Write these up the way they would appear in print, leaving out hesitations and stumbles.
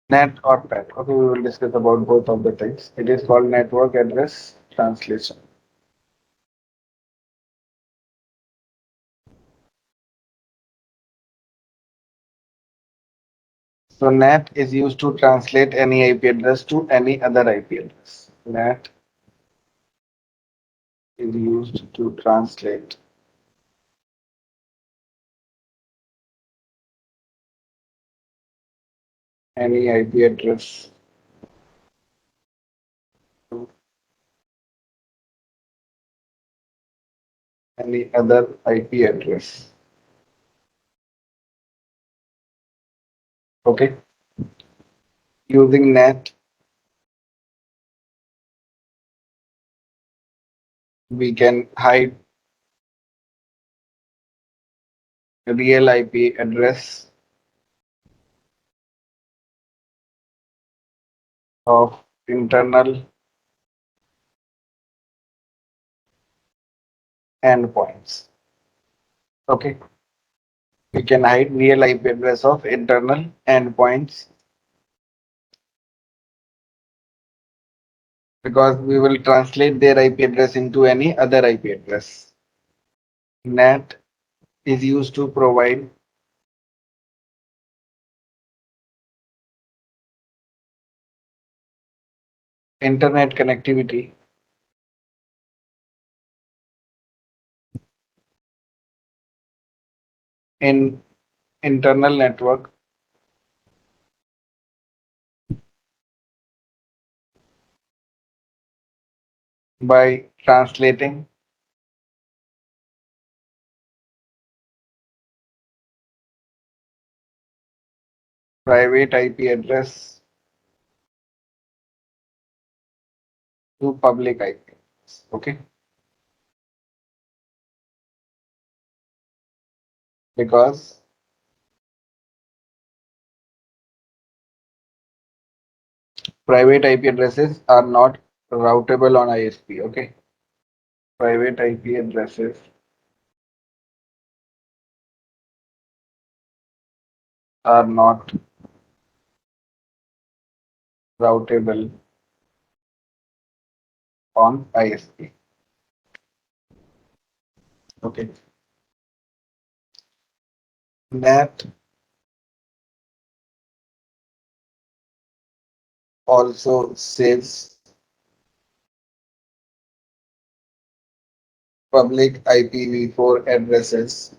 NAT or PAT. Okay, we will discuss about both of the things. It is called network address translation. So NAT is used to translate any IP address to any other IP address. NAT is used to translate any IP address to any other IP address. Okay, using NAT, we can hide real IP address of internal endpoints. Okay, we can hide real IP address of internal endpoints because we will translate their IP address into any other IP address. NAT is used to provide internet connectivity in internal network by translating private IP address to public IP. Okay, because private IP addresses are not routable on ISP. Okay, private IP addresses are not routable on ISP. Okay, NAT also saves public IPv4 addresses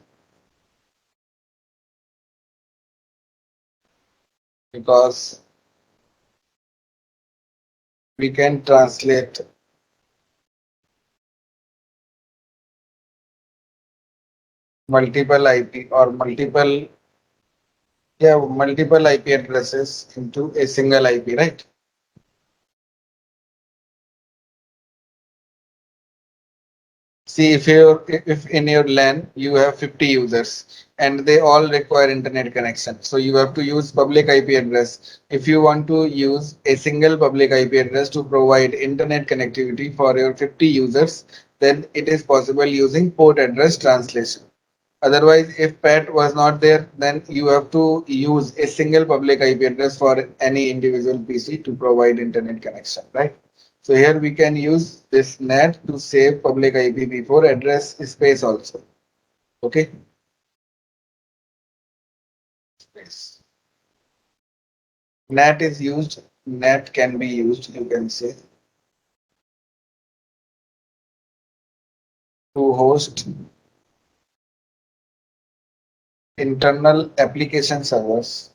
because we can translate multiple IP or multiple IP addresses into a single IP, right? See, if in your LAN you have 50 users and they all require internet connection, so you have to use public IP address. If you want to use a single public IP address to provide internet connectivity for your 50 users, then it is possible using port address translation. Otherwise, if PAT was not there, then you have to use a single public IP address for any individual PC to provide internet connection, right? So here we can use this NAT to save public IPv4 address space also. Okay, space. NAT is used. NAT can be used. You can say to host internal application servers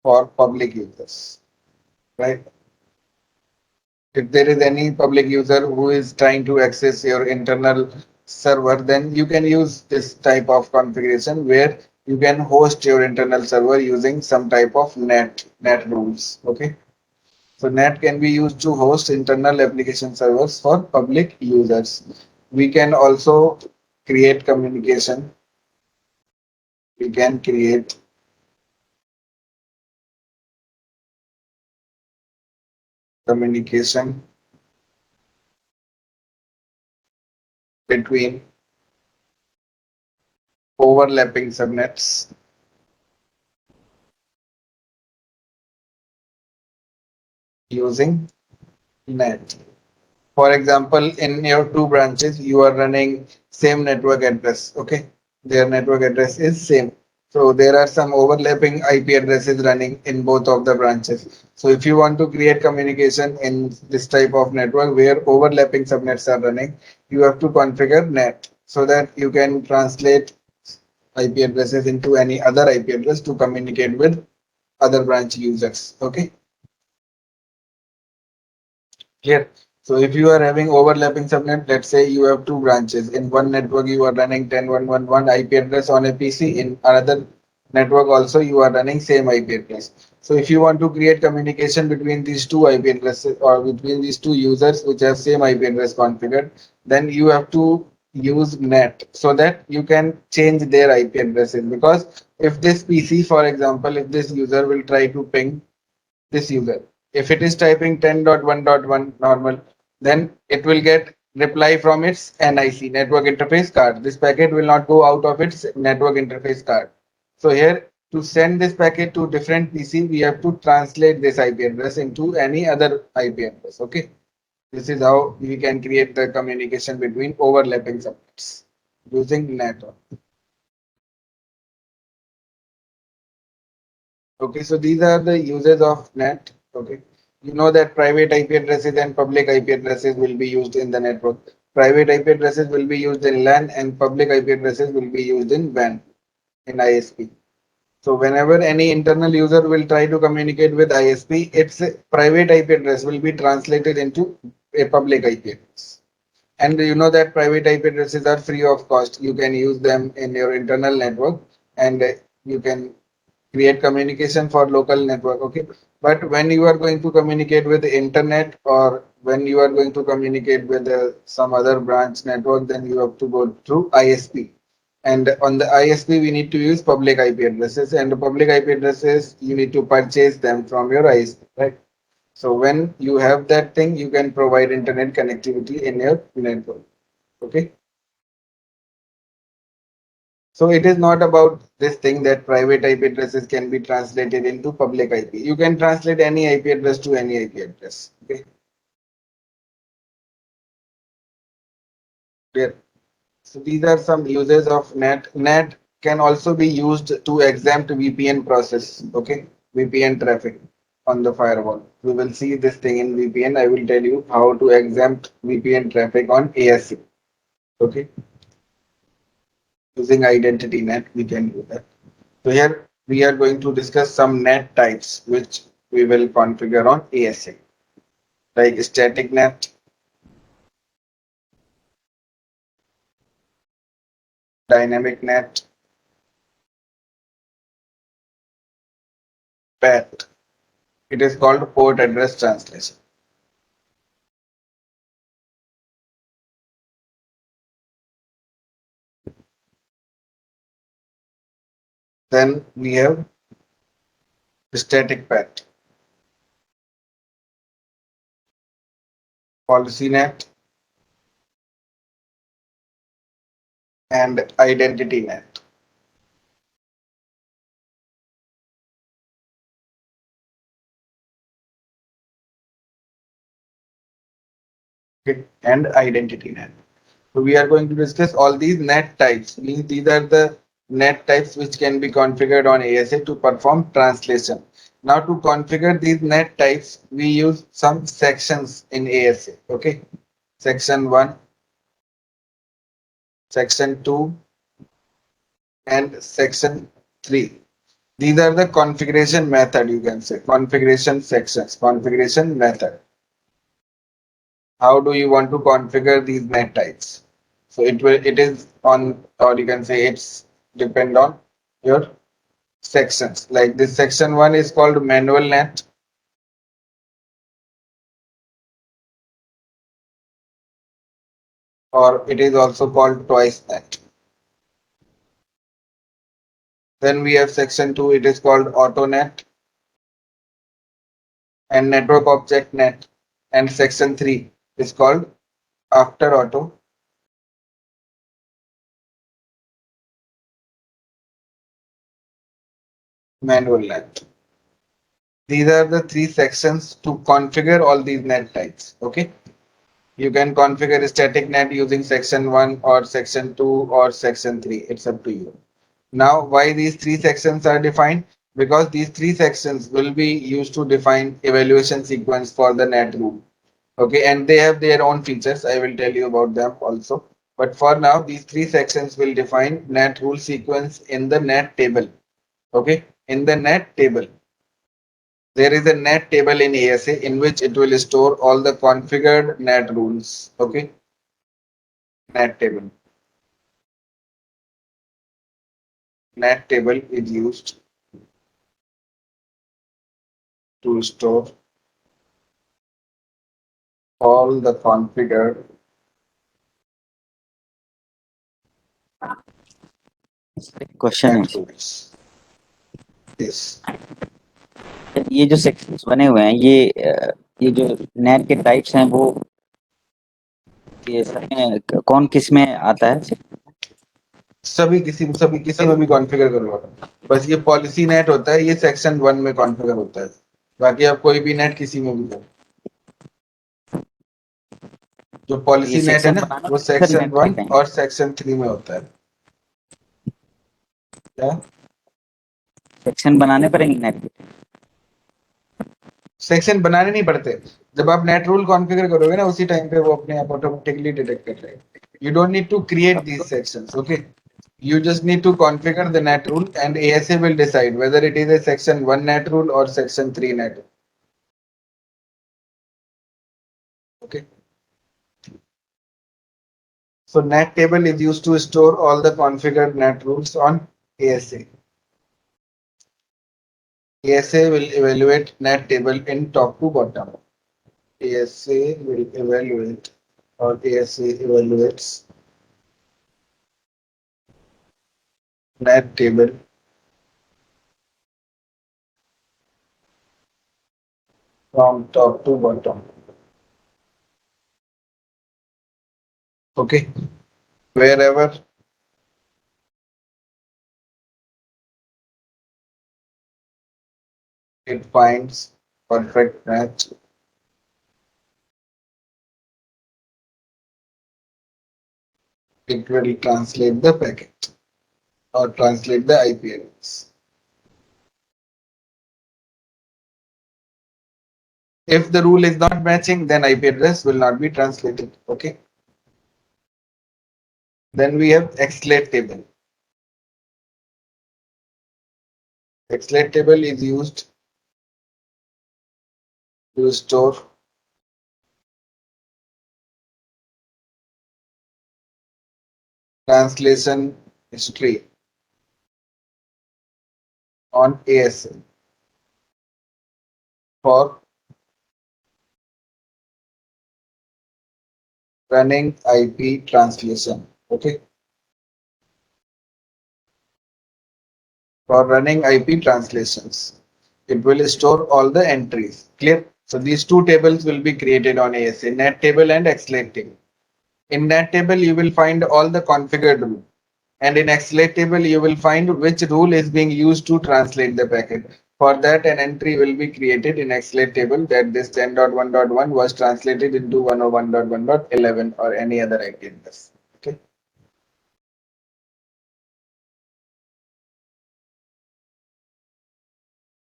for public users, right? If there is any public user who is trying to access your internal server, then you can use this type of configuration where you can host your internal server using some type of NAT rules. Okay. So NAT can be used to host internal application servers for public users. We can also create communication. We can create communication between overlapping subnets using NAT. For example, in your two branches, you are running same network address. Okay, their network address is same. So there are some overlapping IP addresses running in both of the branches. So if you want to create communication in this type of network where overlapping subnets are running, you have to configure NAT so that you can translate IP addresses into any other IP address to communicate with other branch users. Okay. Clear. So if you are having overlapping subnet, let's say you have two branches. In one network, you are running 10.1.1 IP address on a PC. In another network also, you are running same IP address. So if you want to create communication between these two IP addresses or between these two users which have same IP address configured, then you have to use NAT so that you can change their IP addresses. Because if this PC, for example, if this user will try to ping this user. If it is typing 10.1.1 normal, then it will get reply from its NIC, network interface card. This packet will not go out of its network interface card. So here to send this packet to different PC, we have to translate this IP address into any other IP address. Okay. This is how we can create the communication between overlapping subnets using NAT. Okay, so these are the uses of NAT. Okay, you know that private IP addresses and public IP addresses will be used in the network. Private IP addresses will be used in LAN and public IP addresses will be used in WAN, in ISP. So whenever any internal user will try to communicate with ISP, its private IP address will be translated into a public IP address. And you know that private IP addresses are free of cost. You can use them in your internal network and you can create communication for local network. Okay, but when you are going to communicate with the internet or when you are going to communicate with some other branch network, then you have to go through ISP. And on the ISP we need to use public IP addresses, and the public IP addresses you need to purchase them from your ISP, right? So when you have that thing, you can provide internet connectivity in your network. Okay. So it is not about this thing that private IP addresses can be translated into public IP. You can translate any IP address to any IP address. Okay. Clear. So these are some uses of NAT. NAT can also be used to exempt VPN process. Okay. VPN traffic on the firewall. We will see this thing in VPN. I will tell you how to exempt VPN traffic on ASA. Okay. Using identity NAT, we can do that. So here we are going to discuss some NAT types which we will configure on ASA, like static NAT, dynamic NAT, PAT. It is called port address translation. Then we have static PAT, policy NAT, and identity NAT. Okay, and identity NAT. So we are going to discuss all these NAT types. Means these are the NAT types which can be configured on ASA to perform translation. Now to configure these NAT types, we use some sections in ASA. Okay, section 1, section 2, and section 3. These are the configuration method, you can say configuration sections, configuration method. How do you want to configure these NAT types? So it is on, or you can say it's depend on your sections. Like this section 1 is called manual NAT, or it is also called twice NAT. Then we have section 2, it is called auto NAT and network object NAT. And section 3 is called after auto manual NAT. These are the three sections to configure all these NAT types. Okay. You can configure static NAT using section 1 or section 2 or section 3. It's up to you. Now, why these three sections are defined? Because these three sections will be used to define evaluation sequence for the NAT rule. Okay, and they have their own features. I will tell you about them also. But for now, these three sections will define NAT rule sequence in the NAT table. Okay, in the NAT table, there is a NAT table in ASA in which it will store all the configured NAT rules. Okay, NAT table. NAT table is used to store all the configured question है NAT rules. Yes. ये जो sections बने हुए हैं ये जो net के types हैं वो ये सब में कौन किस में आता है? सभी किसी में भी कॉन्फ़िगर करो आप। बस ये पॉलिसी नेट होता है, ये सेक्शन 1 में कॉन्फ़िगर होता है। बाकी आप कोई भी नेट किसी में भी करो। जो ये पॉलिसी नेट है सेक्शन ना, बनाना वो सर सेक्शन नेट पे 1 कहीं और सेक्शन 3 में होता है। क्या? सेक्शन बनाने पड़ेंगे नेट पे? सेक्शन बनाने नहीं पड़ते। जब आप नेट रूल कॉन्फ़िगर करोगे ना, उसी टाइम पे वो अपने आप ऑटोमेटिकली डिटेक्ट कर लेगा। You don't need to create these sections, okay? You just need to configure the NAT rule and ASA will decide whether it is a section 1 NAT rule or section 3 NAT rule. Okay. So NAT table is used to store all the configured NAT rules on ASA. ASA will evaluate NAT table in top to bottom. ASA will evaluate or ASA evaluates NAT table from top to bottom. Okay. Wherever it finds perfect match, it will translate the packet or translate the IP address. If the rule is not matching, then IP address will not be translated. Okay. Then we have XLATE table. XLATE table is used to store translation history on ASA for running IP translation. Okay. For running IP translations, it will store all the entries. Clear? So these two tables will be created on ASA, NAT table and XLATE table. In NAT table, you will find all the configured rule. And in XLATE table, you will find which rule is being used to translate the packet. For that, an entry will be created in XLATE table that this 10.1.1 was translated into 101.1.11 or any other IP address. Okay.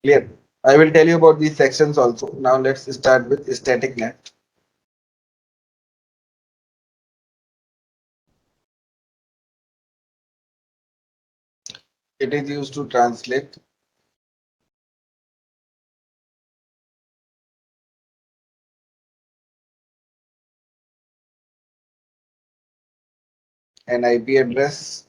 Clear. I will tell you about these sections also. Now let's start with static NAT. It is used to translate an IP address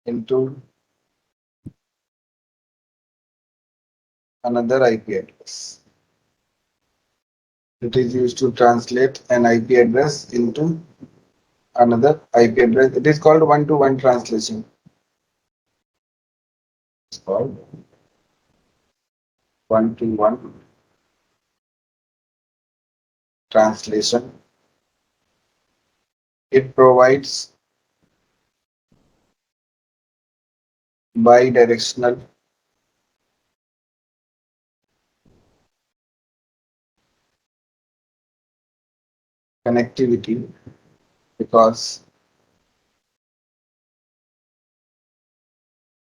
into another IP address. It is used to translate an IP address into another IP address. It is called one-to-one translation. It's called one-to-one translation. It provides bidirectional connectivity because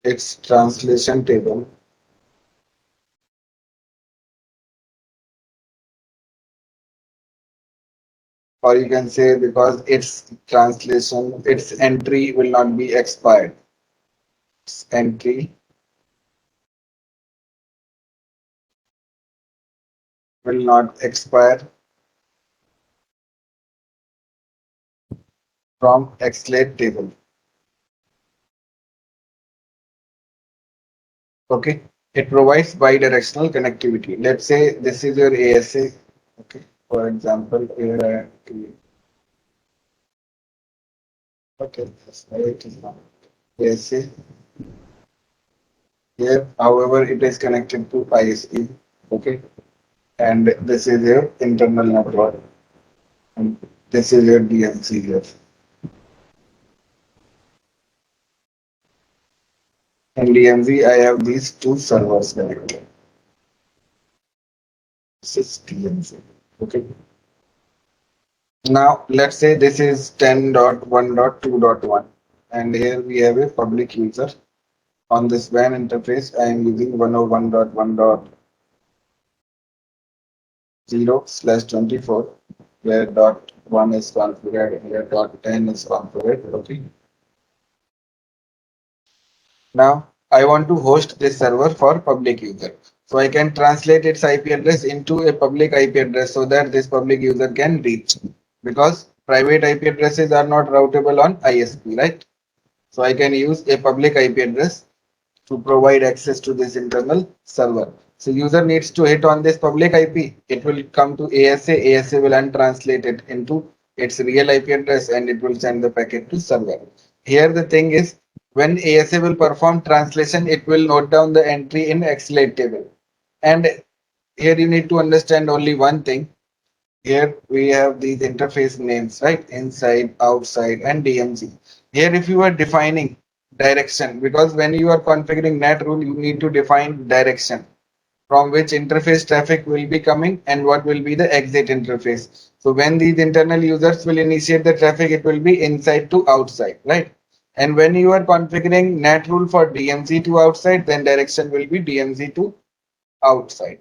its translation table, or you can say because its entry will not be expired. Its entry will not expire from XLATE table. Okay. It provides bidirectional connectivity. Let's say this is your ASA. Okay. For example, here I am. Okay. That's why it is not ASA. Here, however, it is connected to ISP. Okay. And this is your internal network. And this is your DMC here. In DMZ, I have these two servers connected. This is DMZ. Okay. Now, let's say this is 10.1.2.1, and here we have a public user. On this WAN interface, I am using 101.1.0/24, where dot 1 is configured and where dot 10 is configured. Okay. Now, I want to host this server for public user. So I can translate its IP address into a public IP address so that this public user can reach, because private IP addresses are not routable on ISP, right? So I can use a public IP address to provide access to this internal server. So user needs to hit on this public IP. It will come to ASA. ASA will untranslate it into its real IP address and it will send the packet to server. Here the thing is, when ASA will perform translation, it will note down the entry in XLATE table. And here you need to understand only one thing. Here we have these interface names, right? Inside, outside, and DMZ. Here, if you are defining direction, because when you are configuring NAT rule, you need to define direction from which interface traffic will be coming and what will be the exit interface. So when these internal users will initiate the traffic, it will be inside to outside, right? And when you are configuring NAT rule for DMZ to outside, then direction will be DMZ to outside,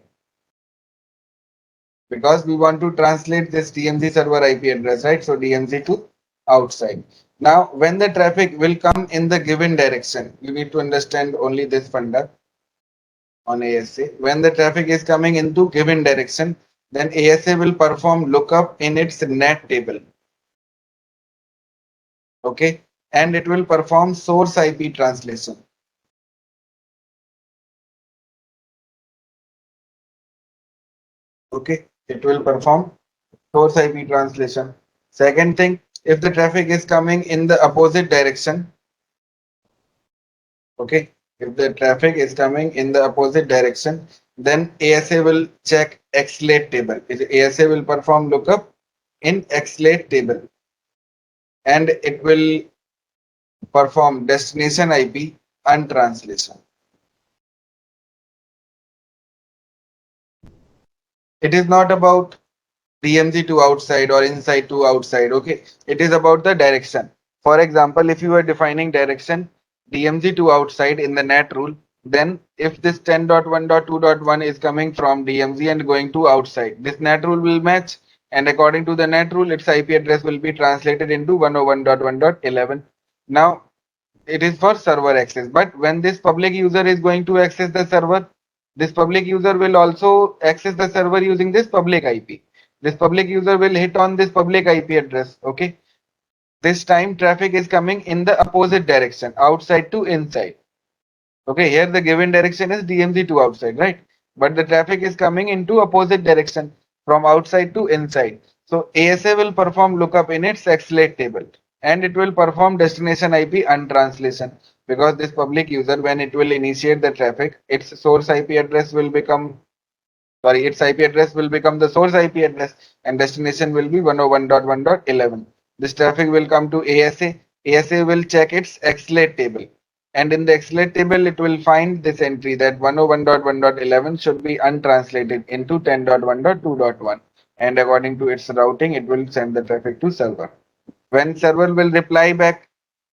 because we want to translate this DMZ server IP address, right? So DMZ to outside. Now, when the traffic will come in the given direction, you need to understand only this funda on ASA. When the traffic is coming into given direction, then ASA will perform lookup in its NAT table. Okay. And it will perform source IP translation. Okay. It will perform source IP translation. Second thing, if the traffic is coming in the opposite direction, okay, if the traffic is coming in the opposite direction, then ASA will check XLATE table. ASA will perform lookup in XLATE table and it will perform destination IP and translation. It is not about DMZ to outside or inside to outside. Okay, it is about the direction. For example, if you are defining direction DMZ to outside in the NAT rule, then if this 10.1.2.1 is coming from DMZ and going to outside, this NAT rule will match, and according to the NAT rule, its IP address will be translated into 101.1.11. Now, it is for server access, but when this public user is going to access the server, this public user will also access the server using this public IP. This public user will hit on this public IP address. Okay, this time traffic is coming in the opposite direction, outside to inside. Okay, here the given direction is DMZ to outside, right? But the traffic is coming into opposite direction from outside to inside. So ASA will perform lookup in its XLATE table and it will perform destination IP untranslation, because this public user, when it will initiate the traffic, its source IP address will become, sorry, its IP address will become the source IP address and destination will be 101.1.11. This traffic will come to ASA. ASA will check its XLATE table. And in the XLET table, it will find this entry that 101.1.11 should be untranslated into 10.1.2.1. And according to its routing, it will send the traffic to server. When server will reply back,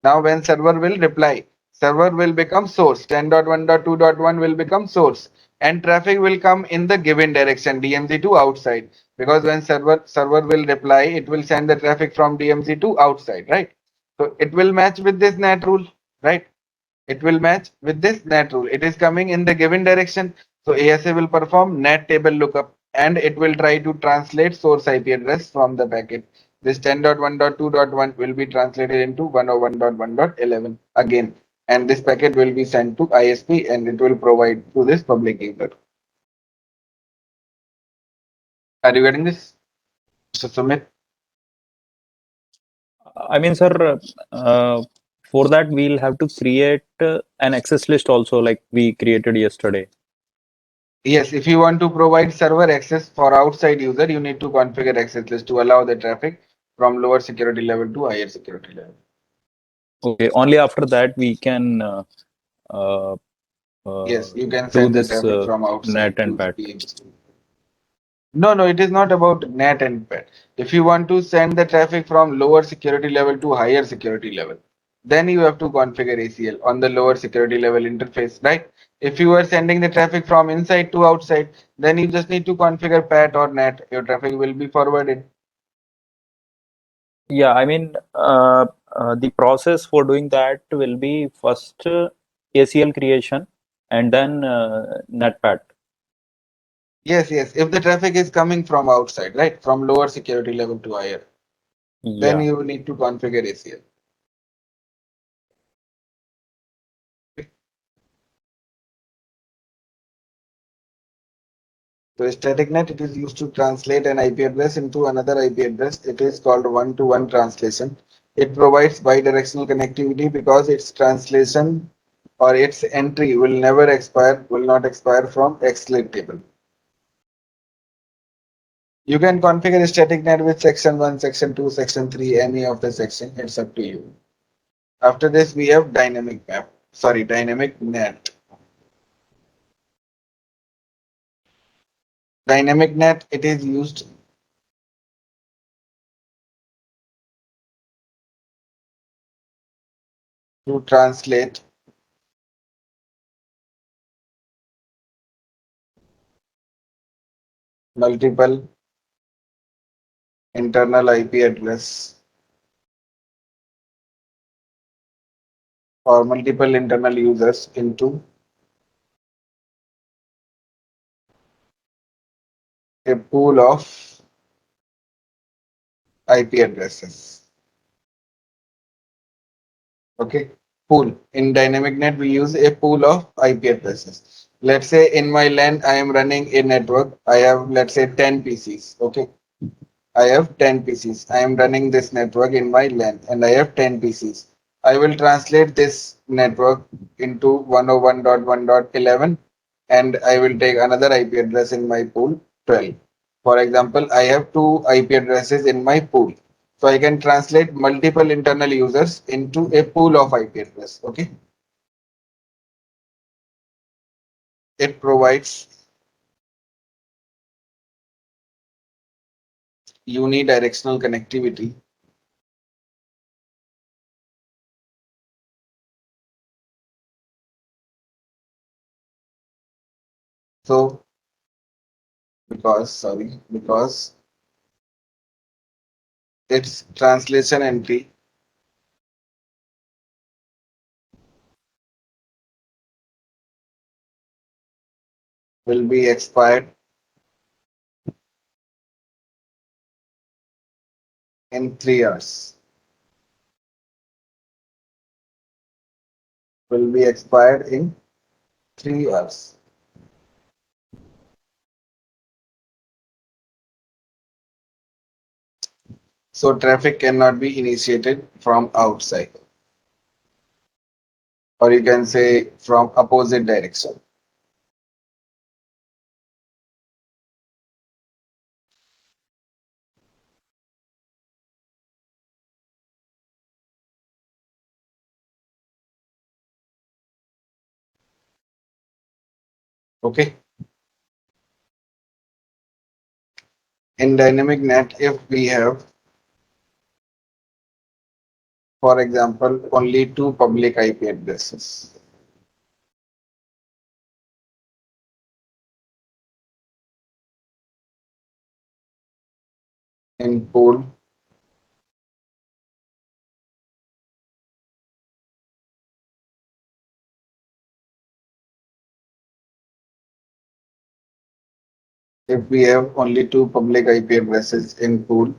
now when server will reply, server will become source. 10.1.2.1 will become source. And traffic will come in the given direction, DMZ to outside. Because when server will reply, it will send the traffic from DMZ to outside, right? So it will match with this NAT rule, right? It will match with this NAT rule. It is coming in the given direction. So ASA will perform NAT table lookup and it will try to translate source IP address from the packet. This 10.1.2.1 will be translated into 101.1.11 again. And this packet will be sent to ISP and it will provide to this public user. Are you getting this? So Sumit? I mean, sir, for that we'll have to create an access list also, like we created yesterday. Yes, if you want to provide server access for outside user, you need to configure access list to allow the traffic from lower security level to higher security level. Okay, only after that we can uh, Yes, you can do send the this traffic from NAT outside and to PAT. PMC. No, it is not about NAT and PAT. If you want to send the traffic from lower security level to higher security level, then you have to configure ACL on the lower security level interface, right? If you are sending the traffic from inside to outside, then you just need to configure PAT or NAT. Your traffic will be forwarded. Yeah, I mean, the process for doing that will be first ACL creation and then NetPat. Yes. If the traffic is coming from outside, right, from lower security level to higher, then Yeah. you need to configure ACL. So static net, it is used to translate an IP address into another IP address. It is called one-to-one translation. It provides bidirectional connectivity because its translation or its entry will never expire, will not expire from XLET table. You can configure static net with section 1, section 2, section 3, any of the section. It's up to you. After this, we have dynamic net. Dynamic net, it is used to translate multiple internal IP address or multiple internal users into a pool of IP addresses. Okay, pool. In dynamic net, we use a pool of IP addresses. Let's say in my LAN, I am running a network. I have, let's say, 10 PCs. Okay, I have 10 PCs. I am running this network in my LAN and I have 10 PCs. I will translate this network into 101.1.11 and I will take another IP address in my pool 12. For example, I have two IP addresses in my pool. So I can translate multiple internal users into a pool of IP address. Okay. It provides unidirectional connectivity. So because its translation entry will be expired in 3 hours. Will be expired in 3 hours. So traffic cannot be initiated from outside, or you can say from opposite direction. Okay. In dynamic net, if we have, for example, only two public IP addresses, in pool, if we have only two public IP addresses in pool,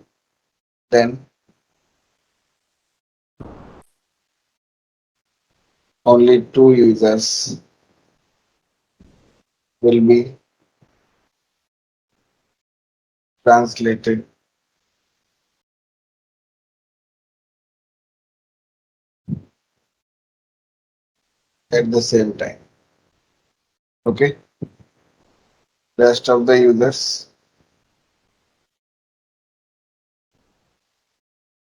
then only two users will be translated at the same time. Okay. Rest of the users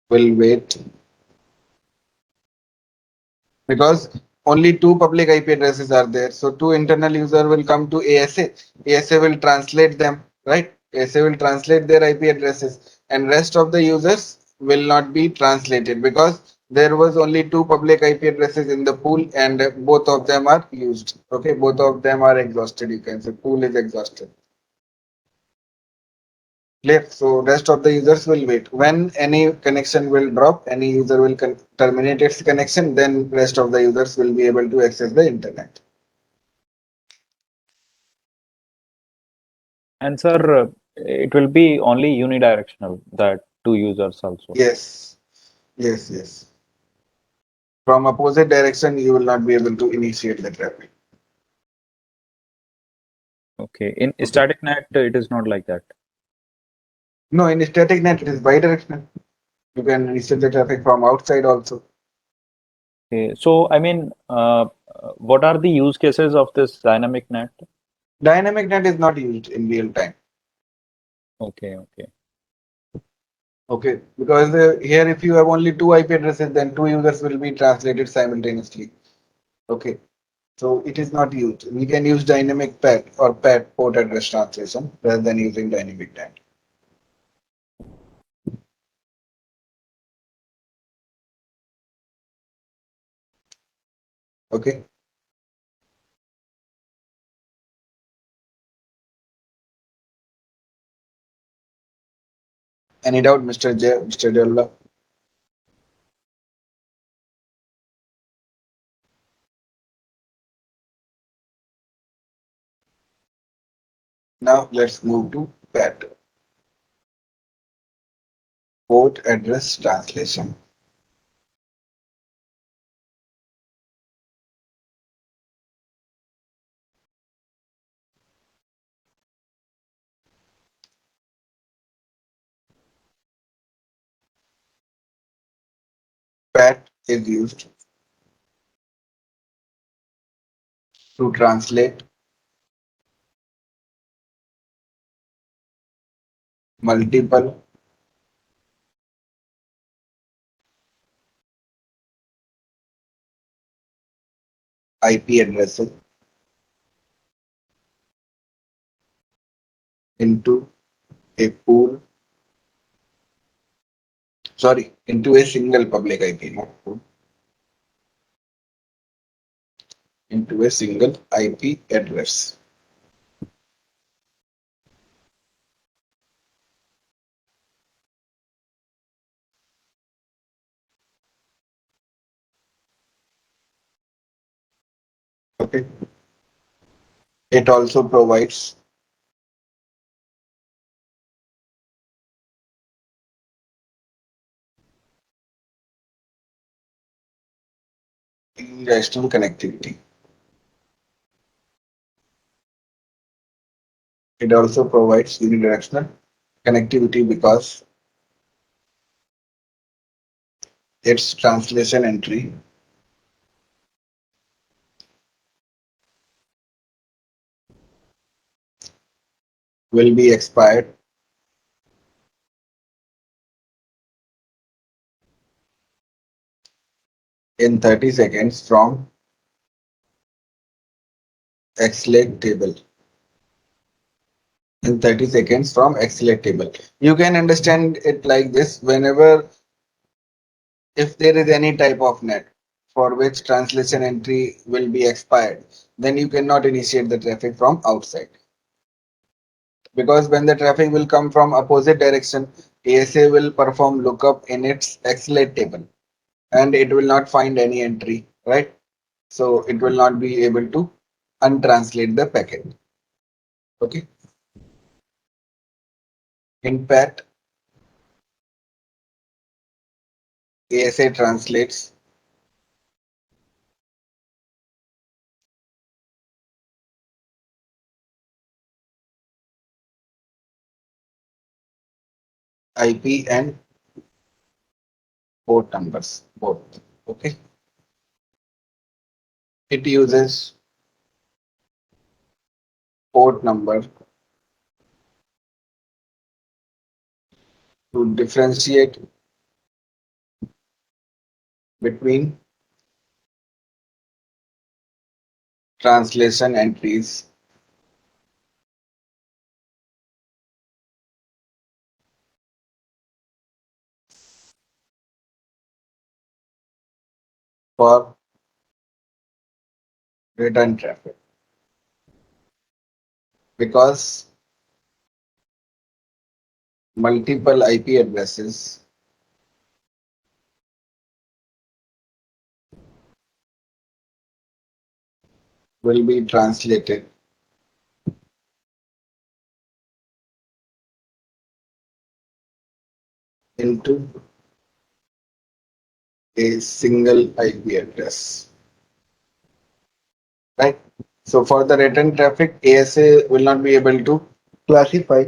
will wait because only two public IP addresses are there. So two internal user will come to ASA. ASA will translate them, right? ASA will translate their IP addresses, and rest of the users will not be translated because there was only two public IP addresses in the pool, and both of them are used. Okay, both of them are exhausted. You can say pool is exhausted. Clear. So rest of the users will wait. When any connection will drop, any user will terminate its connection, then rest of the users will be able to access the internet. And sir, it will be only unidirectional, that two users also. Yes, yes, yes. From opposite direction, you will not be able to initiate the traffic. Okay. In Okay. static net, it is not like that. No, in static net, it is bidirectional. You can initiate the traffic from outside also. Okay. So, I mean, what are the use cases of this dynamic net? Dynamic net is not used in real time. Okay, okay. Okay, because here if you have only two IP addresses, then two users will be translated simultaneously. Okay. So it is not used. We can use dynamic PAT or PAT port address translation rather than using dynamic NAT. Okay. Any doubt, Mr. J, Mr. Deola? Now let's move to PAT port address translation. PAT is used to translate multiple IP addresses into a pool, sorry, into a single public IP, not pool, into a single IP address. Okay. It also provides unidirectional connectivity. It also provides unidirectional connectivity because its translation entry will be expired in 30 seconds from XLAT table. In 30 seconds from XLAT table. You can understand it like this: whenever, if there is any type of net for which translation entry will be expired, then you cannot initiate the traffic from outside. Because when the traffic will come from opposite direction, ASA will perform lookup in its XLAT table and it will not find any entry, right? So it will not be able to untranslate the packet. Okay. In PAT, ASA translates IP and port numbers both. Okay. It uses port number to differentiate between translation entries for return traffic. Because multiple IP addresses will be translated into a single IP address, right? So for the return traffic, ASA will not be able to classify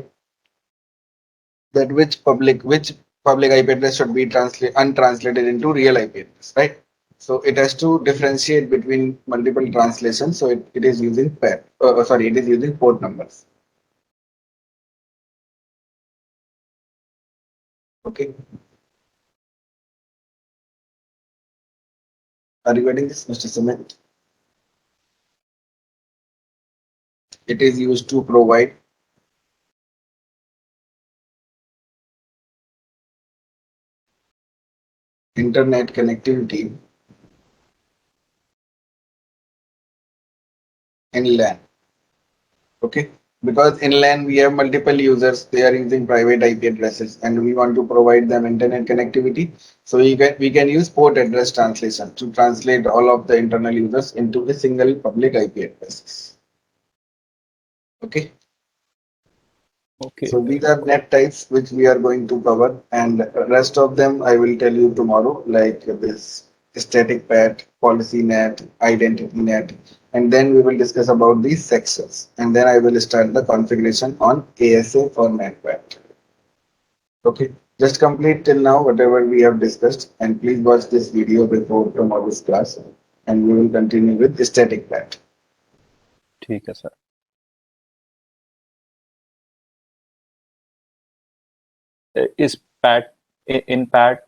that which public IP address should be untranslated into real IP address, right? So it has to differentiate between multiple translations. So it is using it is using port numbers. Okay. Are you getting this, Mr. Sumit? It is used to provide internet connectivity in LAN. Okay, because in LAN we have multiple users, they are using private IP addresses, and we want to provide them internet connectivity. So we can use port address translation to translate all of the internal users into a single public IP addresses. Okay. Okay. So these are net types which we are going to cover, and rest of them I will tell you tomorrow, like this static PAT, policy net, identity net, and then we will discuss about these sections, and then I will start the configuration on ASA for net PAT. Okay, just complete till now whatever we have discussed, and please watch this video before tomorrow's class, and we will continue with static PAT. ठीक है sir. Is PAT in PAT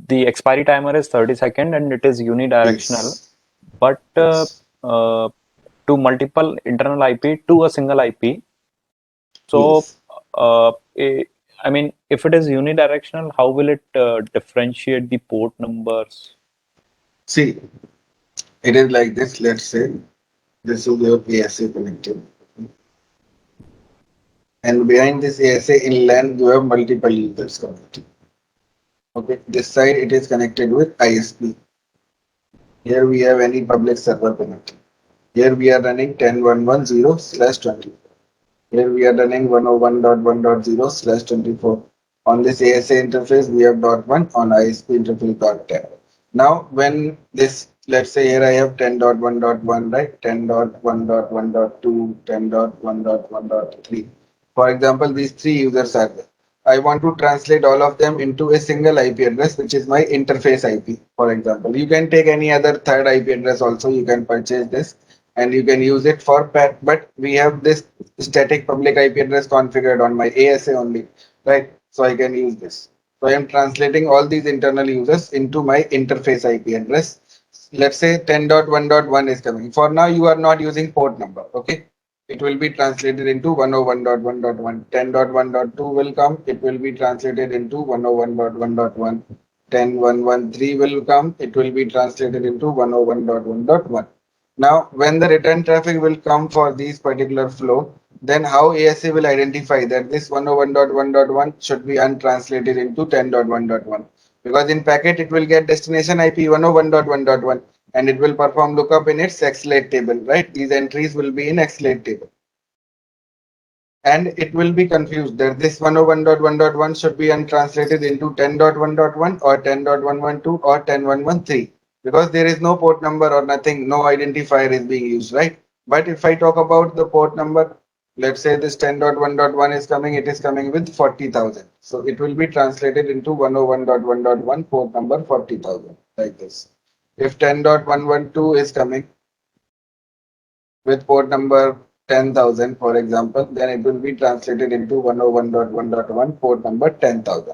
the expiry timer is 30 seconds and it is unidirectional, Yes. but Yes. to multiple internal IP to a single IP. So, Yes. I mean, if it is unidirectional, how will it differentiate the port numbers? See, it is like this. Let's say this is your ASA connected. And behind this ASA in LAN, you have multiple users connected. Okay, this side it is connected with ISP. Here we have any public server connected. Here we are running 10.1.1.0/20. Here we are running 101.1.0/24. On this ASA interface, we have .1 on ISP interface .10. Now, when this, let's say here I have 10.1.1, right? 10.1.1.2, 10.1.1.3. For example, these three users are there. I want to translate all of them into a single IP address, which is my interface IP. For example, you can take any other third IP address also. You can purchase this and you can use it for PAT. But we have this static public IP address configured on my ASA only, right? So I can use this. So I am translating all these internal users into my interface IP address. let's say 10.1.1 is coming. For now, you are not using port number. Okay. It will be translated into 101.1.1. 10.1.2 will come. It will be translated into 101.1.1. 10.1.1.3 will come. It will be translated into 101.1.1. Now, when the return traffic will come for these particular flow, then how ASA will identify that this 101.1.1 should be untranslated into 10.1.1, because in packet it will get destination IP 101.1.1 and it will perform lookup in its XLATE table, right? These entries will be in XLATE table. And it will be confused that this 101.1.1 should be untranslated into 10.1.1 or 10.112 or 10.113, because there is no port number or nothing, no identifier is being used, right? But if I talk about the port number, let's say this 10.1.1 is coming, it is coming with 40,000. So it will be translated into 101.1.1 port number 40,000, like this. If 10.112 is coming with port number 10,000, for example, then it will be translated into 101.1.1 port number 10,000.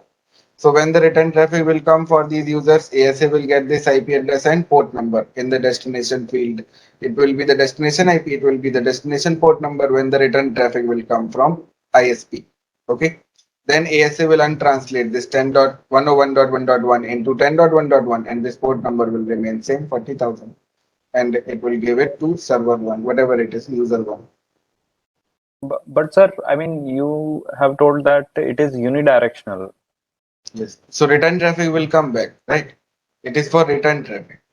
So when the return traffic will come for these users, ASA will get this IP address and port number in the destination field. It will be the destination IP, it will be the destination port number when the return traffic will come from ISP. Okay. Then ASA will untranslate this 10.101.1.1 into 10.1.1 and this port number will remain same 40,000. And it will give it to server one, whatever it is, user one. But sir, I mean, you have told that it is unidirectional. Yes. So return traffic will come back, right? It is for return traffic.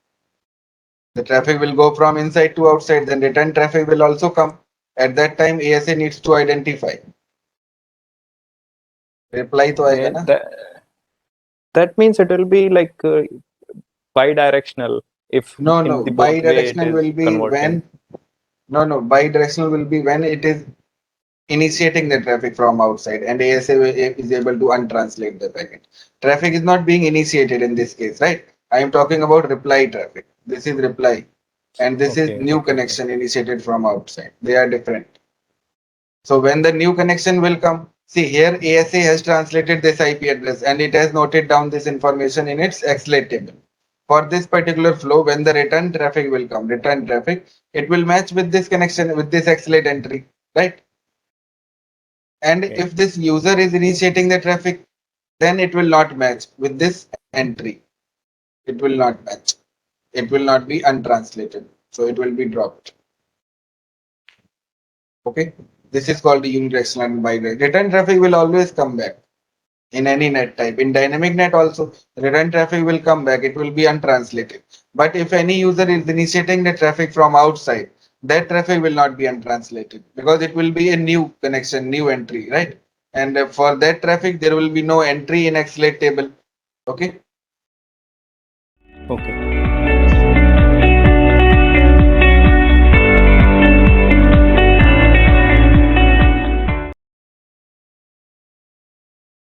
The traffic will go from inside to outside, then return traffic will also come. At that time, ASA needs to identify. Reply to आएगा ना? That means it will be like bidirectional if No, in the both way it bidirectional is will be converting. when, no, bidirectional will be when it is initiating the traffic from outside and ASA is able to untranslate the packet. Traffic is not being initiated in this case, right? I am talking about reply traffic. This is reply and this is new connection initiated from outside. They are different. So when the new connection will come, see here ASA has translated this IP address and it has noted down this information in its XLATE table. For this particular flow, when the return traffic will come, return traffic, it will match with this connection, with this XLATE entry, right? And Okay. if this user is initiating the traffic, then it will not match with this entry. It will not match. It will not be untranslated. So it will be dropped. Okay. This is called the unidirectional and bidirectional. Return traffic will always come back in any net type. In dynamic net also, return traffic will come back. It will be untranslated. But if any user is initiating the traffic from outside, that traffic will not be untranslated because it will be a new connection, new entry, right? And for that traffic, there will be no entry in XLATE table. Okay. Okay.